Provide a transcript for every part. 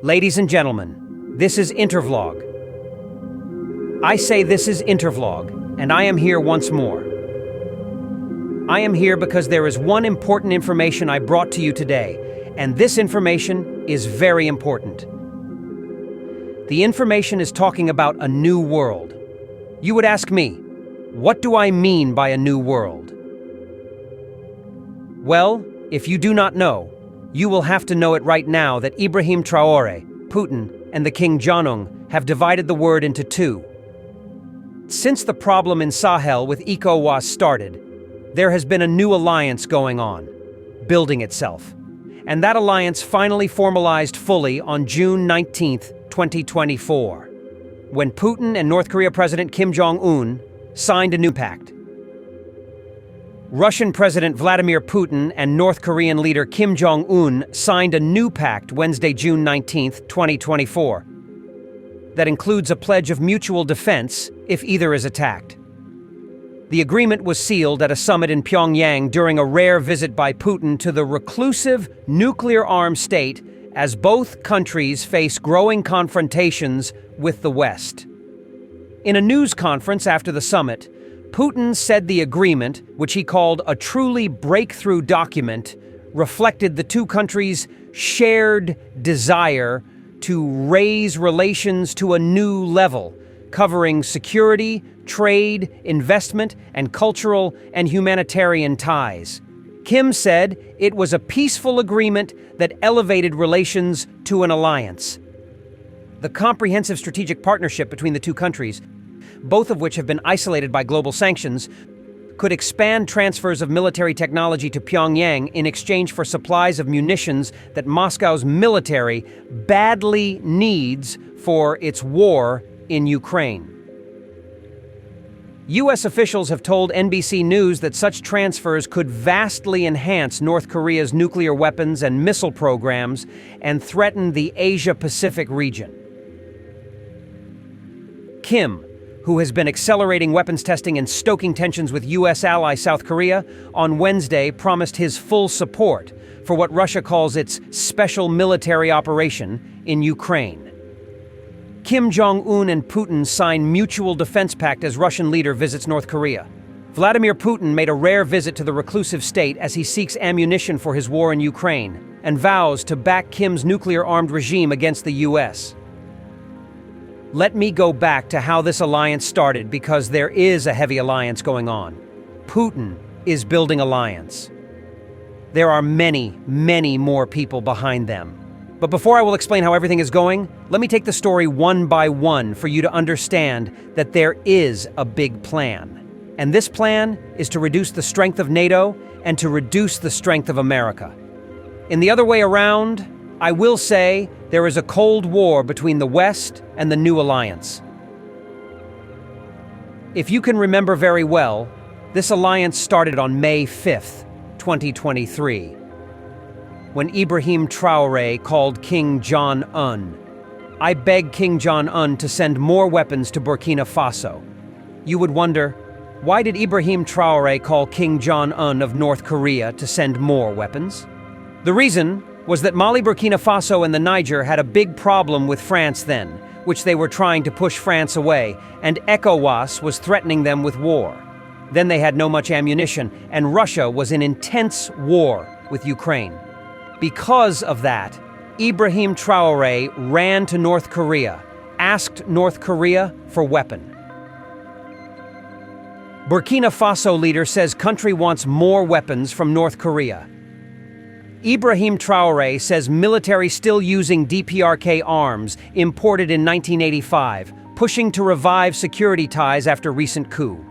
Ladies and gentlemen, this is Intervlog. I say this is Intervlog, and I am here once more. I am here because there is one important information I brought to you today, and this information is very important. The information is talking about a new world. You would ask me, what do I mean by a new world? Well, if you do not know, you will have to know it right now that Ibrahim Traore, Putin, and the Kim Jong Un have divided the world into two. Since the problem in Sahel with ECOWAS started, there has been a new alliance going on, building itself. And that alliance finally formalized fully on June 19th, 2024, when Putin and North Korea President Kim Jong Un signed a new pact. Russian President Vladimir Putin and North Korean leader Kim Jong Un signed a new pact Wednesday, June 19th, 2024, that includes a pledge of mutual defense if either is attacked. The agreement was sealed at a summit in Pyongyang during a rare visit by Putin to the reclusive nuclear-armed state as both countries face growing confrontations with the West. In a news conference after the summit, Putin said the agreement, which he called a truly breakthrough document, reflected the two countries' shared desire to raise relations to a new level, covering security, trade, investment, and cultural and humanitarian ties. Kim said it was a peaceful agreement that elevated relations to an alliance. The comprehensive strategic partnership between the two countries, both of which have been isolated by global sanctions, could expand transfers of military technology to Pyongyang in exchange for supplies of munitions that Moscow's military badly needs for its war in Ukraine. U.S. officials have told NBC News that such transfers could vastly enhance North Korea's nuclear weapons and missile programs and threaten the Asia-Pacific region. Kim, who has been accelerating weapons testing and stoking tensions with U.S. ally South Korea, on Wednesday promised his full support for what Russia calls its special military operation in Ukraine. Kim Jong Un and Putin signed mutual defense pact as Russian leader visits North Korea. Vladimir Putin made a rare visit to the reclusive state as he seeks ammunition for his war in Ukraine and vows to back Kim's nuclear-armed regime against the U.S. Let me go back to how this alliance started, because there is a heavy alliance going on. Putin is building alliance. There are many, many more people behind them. But before I will explain how everything is going, let me take the story one by one for you to understand that there is a big plan. And this plan is to reduce the strength of NATO and to reduce the strength of America. In the other way around, I will say there is a Cold War between the West and the new alliance. If you can remember very well, this alliance started on May 5th, 2023, when Ibrahim Traore called Kim Jong Un. I begged Kim Jong Un to send more weapons to Burkina Faso. You would wonder, why did Ibrahim Traore call Kim Jong Un of North Korea to send more weapons? The reason was that Mali, Burkina Faso, and the Niger had a big problem with France then, which they were trying to push France away, and ECOWAS was threatening them with war. Then they had no much ammunition, and Russia was in intense war with Ukraine. Because of that, Ibrahim Traore ran to North Korea, asked North Korea for weapon. Burkina Faso leader says country wants more weapons from North Korea. Ibrahim Traore says military still using DPRK arms imported in 1985, pushing to revive security ties after recent coup.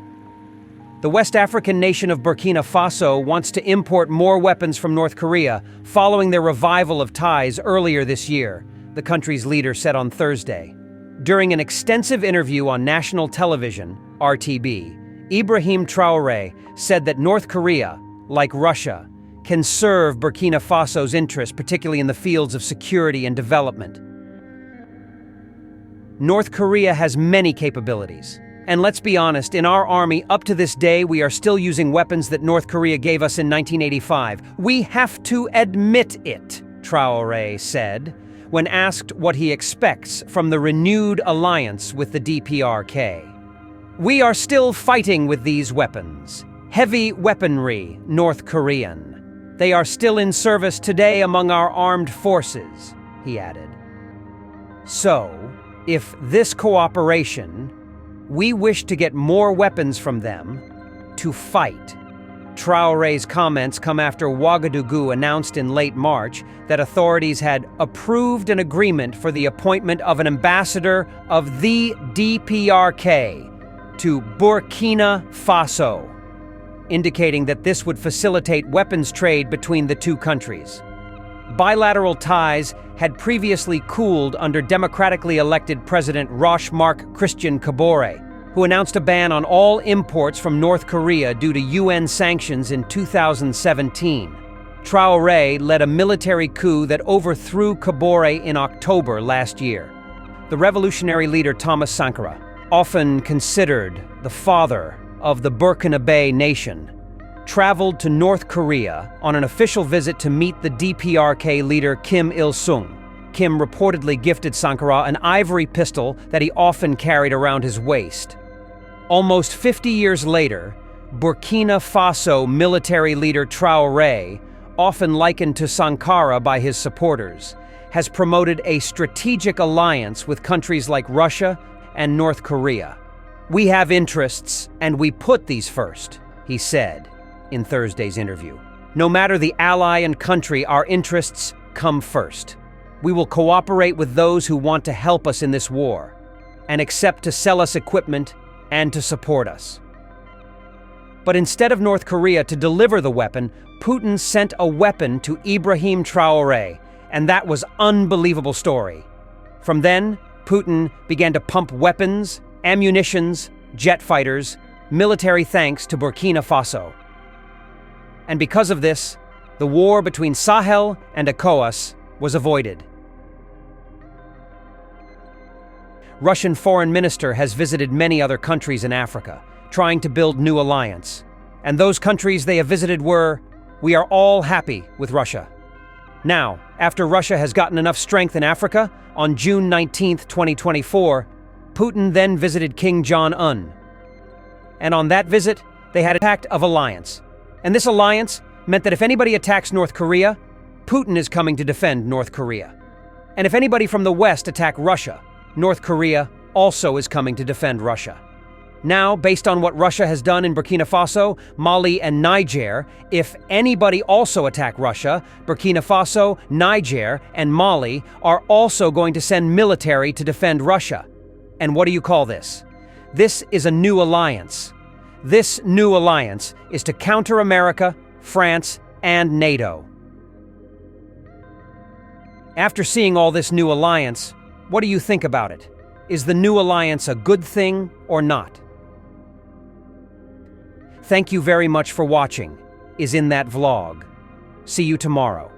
The West African nation of Burkina Faso wants to import more weapons from North Korea following their revival of ties earlier this year, the country's leader said on Thursday. During an extensive interview on national television, RTB, Ibrahim Traore said that North Korea, like Russia, can serve Burkina Faso's interests, particularly in the fields of security and development. North Korea has many capabilities. And let's be honest, in our army, up to this day, we are still using weapons that North Korea gave us in 1985. We have to admit it, Traore said. when asked what he expects from the renewed alliance with the DPRK. "We are still fighting with these weapons. Heavy weaponry, North Korean. They are still in service today among our armed forces," he added. So, if this cooperation, we wish to get more weapons from them to fight. Traoré's comments come after Ouagadougou announced in late March that authorities had approved an agreement for the appointment of an ambassador of the DPRK to Burkina Faso, indicating that this would facilitate weapons trade between the two countries. Bilateral ties had previously cooled under democratically elected President Roch-Marc Christian Kabore, who announced a ban on all imports from North Korea due to UN sanctions in 2017. Traoré led a military coup that overthrew Kabore in October last year. The revolutionary leader Thomas Sankara, often considered the father of the Burkina Faso nation, traveled to North Korea on an official visit to meet the DPRK leader Kim Il-sung. Kim reportedly gifted Sankara an ivory pistol that he often carried around his waist. Almost 50 years later, Burkina Faso military leader Traoré, often likened to Sankara by his supporters, has promoted a strategic alliance with countries like Russia and North Korea. "We have interests, and we put these first," he said in Thursday's interview. "No matter the ally and country, our interests come first. We will cooperate with those who want to help us in this war and accept to sell us equipment and to support us." But instead of North Korea to deliver the weapon, Putin sent a weapon to Ibrahim Traoré, and that was an unbelievable story. From then, Putin began to pump weapons, ammunitions, jet fighters, military thanks to Burkina Faso. And because of this, the war between Sahel and ECOWAS was avoided. Russian foreign minister has visited many other countries in Africa, trying to build new alliance. And those countries they have visited were, "We are all happy with Russia." Now, after Russia has gotten enough strength in Africa, on June 19, 2024, Putin then visited Kim Jong Un. And on that visit, they had a pact of alliance. And this alliance meant that if anybody attacks North Korea, Putin is coming to defend North Korea. And if anybody from the West attack Russia, North Korea also is coming to defend Russia. Now, based on what Russia has done in Burkina Faso, Mali, and Niger, if anybody also attack Russia, Burkina Faso, Niger, and Mali are also going to send military to defend Russia. And what do you call this? This is a new alliance. This new alliance is to counter America, France, and NATO. After seeing all this new alliance, what do you think about it? Is the new alliance a good thing or not? Thank you very much for watching. Is in that vlog. See you tomorrow.